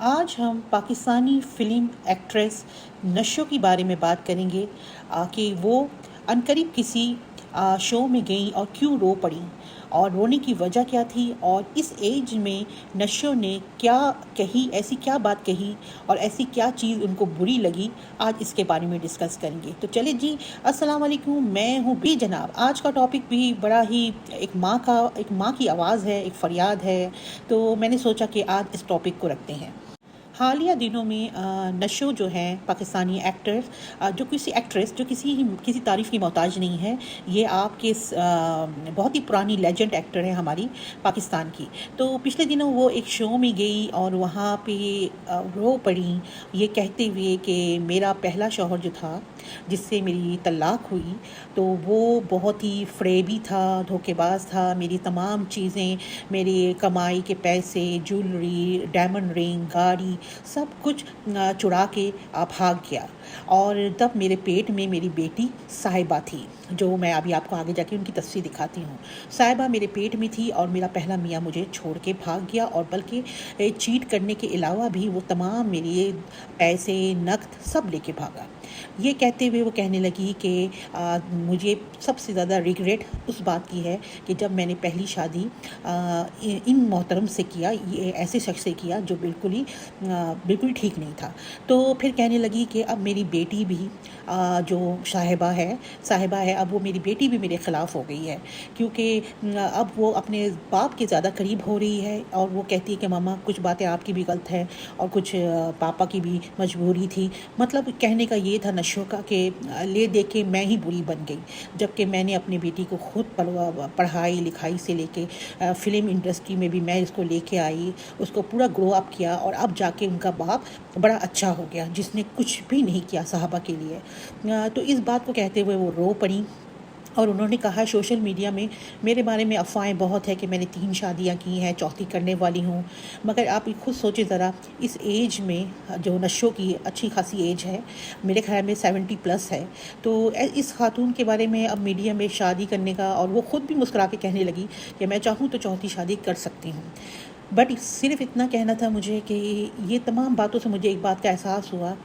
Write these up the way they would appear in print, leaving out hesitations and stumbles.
आज हम Pakistani film actress नशो के बारे में बात करेंगे कि वो अनकरीब किसी शो में गई और क्यों रो पड़ी और रोने की वजह क्या थी और इस एज में नशो ने क्या कही, ऐसी क्या बात कही और ऐसी क्या चीज़ उनको बुरी लगी। आज इसके बारे में डिस्कस करेंगे। तो चले जी, अस्सलाम वालेकुम, मैं हूँ बी जनाब। आज का टॉपिक भी बड़ा ही एक माँ की आवाज़ है, एक फरियाद है। तो मैंने सोचा कि आज इस टॉपिक को रखते हैं। हालिया दिनों में नशो जो है पाकिस्तानी एक्टर्स, जो किसी तारीफ़ की मोहताज नहीं है। ये आपके बहुत ही पुरानी लेजेंड एक्टर है हमारी पाकिस्तान की। तो पिछले दिनों वो एक शो में गई और वहाँ पे रो पड़ी, ये कहते हुए कि मेरा पहला शौहर जो था जिससे मेरी तलाक हुई, तो वो बहुत ही फ़रेबी था, धोखेबाज था। मेरी तमाम चीज़ें, मेरी कमाई के पैसे, ज्वेलरी, डायमंड रिंग, गाड़ी, सब कुछ चुरा के भाग गया। और तब मेरे पेट में मेरी बेटी साहिबा थी, जो मैं अभी आपको आगे जाके उनकी तस्वीर दिखाती हूँ। साहिबा मेरे पेट में थी और मेरा पहला मियाँ मुझे छोड़ के भाग गया, और बल्कि चीट करने के अलावा भी वो तमाम मेरे पैसे, नकद सब लेके भागा। ये कहते हुए वो कहने लगी कि मुझे सबसे ज़्यादा रिग्रेट उस बात की है कि जब मैंने पहली शादी इन मोहतरम से किया, ये ऐसे शख्स से किया जो बिल्कुल ठीक नहीं था। तो फिर कहने लगी कि अब मेरी बेटी भी जो साहिबा है, अब वो मेरी बेटी भी मेरे ख़िलाफ़ हो गई है, क्योंकि अब वो अपने बाप के ज़्यादा करीब हो रही है। और वो कहती है कि मामा कुछ बातें आपकी भी गलत है और कुछ पापा की भी मजबूरी थी। मतलब कहने का ये था नशो का कि ले दे के मैं ही बुरी बन गई, जबकि मैंने अपनी बेटी को खुद पढ़ाई लिखाई से लेके फ़िल्म इंडस्ट्री में भी मैं इसको लेके आई, उसको पूरा ग्रो अप किया, और अब जाके उनका बाप बड़ा अच्छा हो गया जिसने कुछ भी नहीं किया साहबा के लिए। तो इस बात को कहते हुए वो रो पड़ी और उन्होंने कहा सोशल मीडिया में मेरे बारे में अफवाहें बहुत है कि मैंने 3 शादियां की हैं, चौथी करने वाली हूँ। मगर आप खुद सोचें ज़रा, इस एज में जो नशो की अच्छी खासी एज है, मेरे ख्याल में 70 प्लस है। तो इस खातून के बारे में अब मीडिया में शादी करने का, और वो ख़ुद भी मुस्कुरा के कहने लगी कि मैं चाहूँ तो चौथी शादी कर सकती हूँ। बट सिर्फ इतना कहना था मुझे कि ये तमाम बातों से मुझे एक बात का एहसास हुआ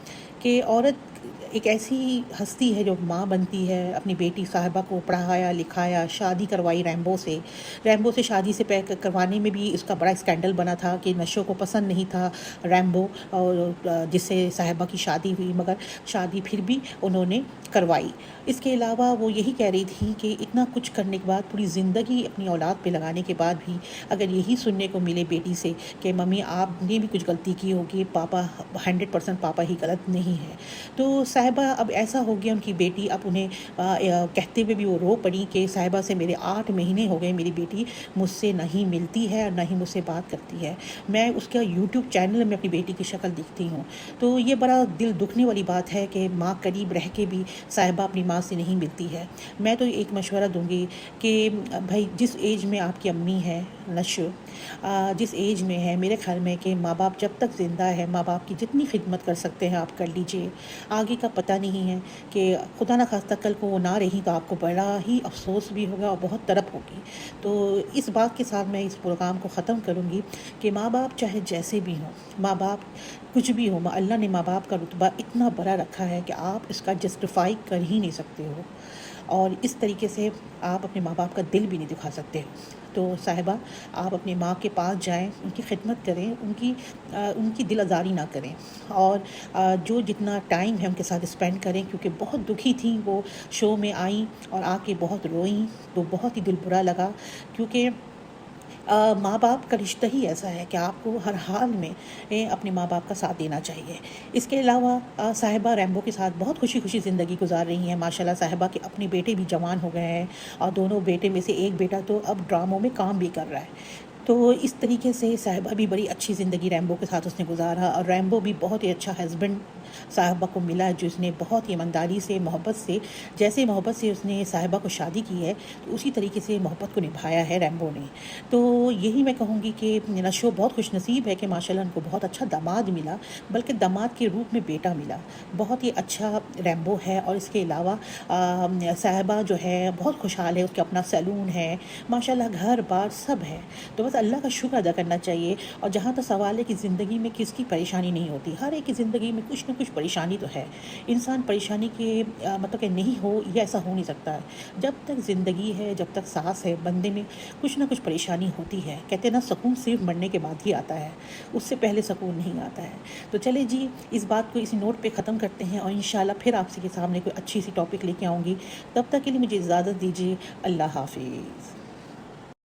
कि औरत एक ऐसी हस्ती है जो माँ बनती है, अपनी बेटी साहिबा को पढ़ाया लिखाया, शादी करवाई रैम्बो से शादी से करवाने में भी इसका बड़ा स्कैंडल बना था कि नशो को पसंद नहीं था रैम्बो, और जिससे साहिबा की शादी हुई, मगर शादी फिर भी उन्होंने करवाई। इसके अलावा वो यही कह रही थी कि इतना कुछ करने के बाद, पूरी ज़िंदगी अपनी औलाद पे लगाने के बाद भी अगर यही सुनने को मिले बेटी से कि मम्मी आपने भी कुछ गलती की होगी, पापा 100% पापा ही गलत नहीं है। तो साहिबा, अब ऐसा हो गया उनकी बेटी, अब उन्हें कहते हुए भी वो रो पड़ी कि साहिबा से मेरे 8 महीने हो गए, मेरी बेटी मुझसे नहीं मिलती है और ना ही मुझसे बात करती है। मैं उसका यूट्यूब चैनल में अपनी बेटी की शक्ल दिखती हूँ। तो ये बड़ा दिल दुखने वाली बात है कि माँ करीब रह के भी साहिबा अपनी माँ से नहीं मिलती है। मैं तो एक मशवरा दूंगी कि भाई, जिस एज में आपकी अम्मी है नशो, जिस एज में है, मेरे ख्याल में कि माँ बाप जब तक ज़िंदा है, माँ बाप की जितनी खिदमत कर सकते हैं आप कर लीजिए। आगे का पता नहीं है कि खुदा ना खास्ता कल को वो ना रही तो आपको बड़ा ही अफसोस भी होगा और बहुत तड़प होगी। तो इस बात के साथ मैं इस प्रोग्राम को ख़त्म करूँगी कि माँ बाप चाहे जैसे भी हों, माँ बाप कुछ भी हो, अल्लाह ने माँ बाप का रुतबा इतना बड़ा रखा है कि आप इसका जस्टिफाई कर ही नहीं सकते हो, और इस तरीके से आप अपने माँ बाप का दिल भी नहीं दिखा सकते हो। तो साहिबा, आप अपनी माँ के पास जाएं, उनकी खिदमत करें, उनकी दिल आज़ारी ना करें, और जो जितना टाइम है उनके साथ स्पेंड करें, क्योंकि बहुत दुखी थी वो शो में आई और आके बहुत रोईं। तो बहुत ही दिल बुरा लगा, क्योंकि माँ बाप का रिश्ता ही ऐसा है कि आपको हर हाल में अपने माँ बाप का साथ देना चाहिए। इसके अलावा साहिबा रैम्बो के साथ बहुत खुशी खुशी ज़िंदगी गुजार रही हैं। माशाल्लाह साहिबा के अपने बेटे भी जवान हो गए हैं, और दोनों बेटे में से एक बेटा तो अब ड्रामों में काम भी कर रहा है। तो इस तरीके से साहिबा भी बड़ी अच्छी ज़िंदगी रैम्बो के साथ उसने गुजारा, और रैम्बो भी बहुत ही अच्छा हस्बैंड साहिबा को मिला, जिसने बहुत ही ईमानदारी से, मोहब्बत से, जैसे मोहब्बत से उसने साहिबा को शादी की है, तो उसी तरीके से मोहब्बत को निभाया है रैम्बो ने। तो यही मैं कहूँगी कि नशो बहुत खुशनसीब है कि माशाल्लाह उनको बहुत अच्छा दामाद मिला, बल्कि दामाद के रूप में बेटा मिला। बहुत ही अच्छा रैम्बो है, और इसके अलावा साहिबा जो है बहुत खुशहाल है, उसके अपना सैलून है, माशाल्लाह घर बार सब है। तो बस بس اللہ کا شکر ادا کرنا چاہیے. اور جہاں تک سوال ہے کہ زندگی میں کس کی پریشانی نہیں ہوتی، ہر ایک کی زندگی میں کچھ نہ کچھ پریشانی تو ہے. انسان پریشانی کے مطلب کہ نہیں ہو، یہ ایسا ہو نہیں سکتا ہے. جب تک زندگی ہے، جب تک سانس ہے، بندے میں کچھ نہ کچھ پریشانی ہوتی ہے. کہتے ہیں نا، سکون صرف مرنے کے بعد ہی آتا ہے، اس سے پہلے سکون نہیں آتا ہے. تو چلے جی، اس بات کو اسی نوٹ پہ ختم کرتے ہیں، اور انشاءاللہ پھر آپ کے سامنے کوئی اچھی سی ٹاپک لے کے آؤں گی. تب تک کے لیے مجھے اجازت دیجیے. اللہ حافظ.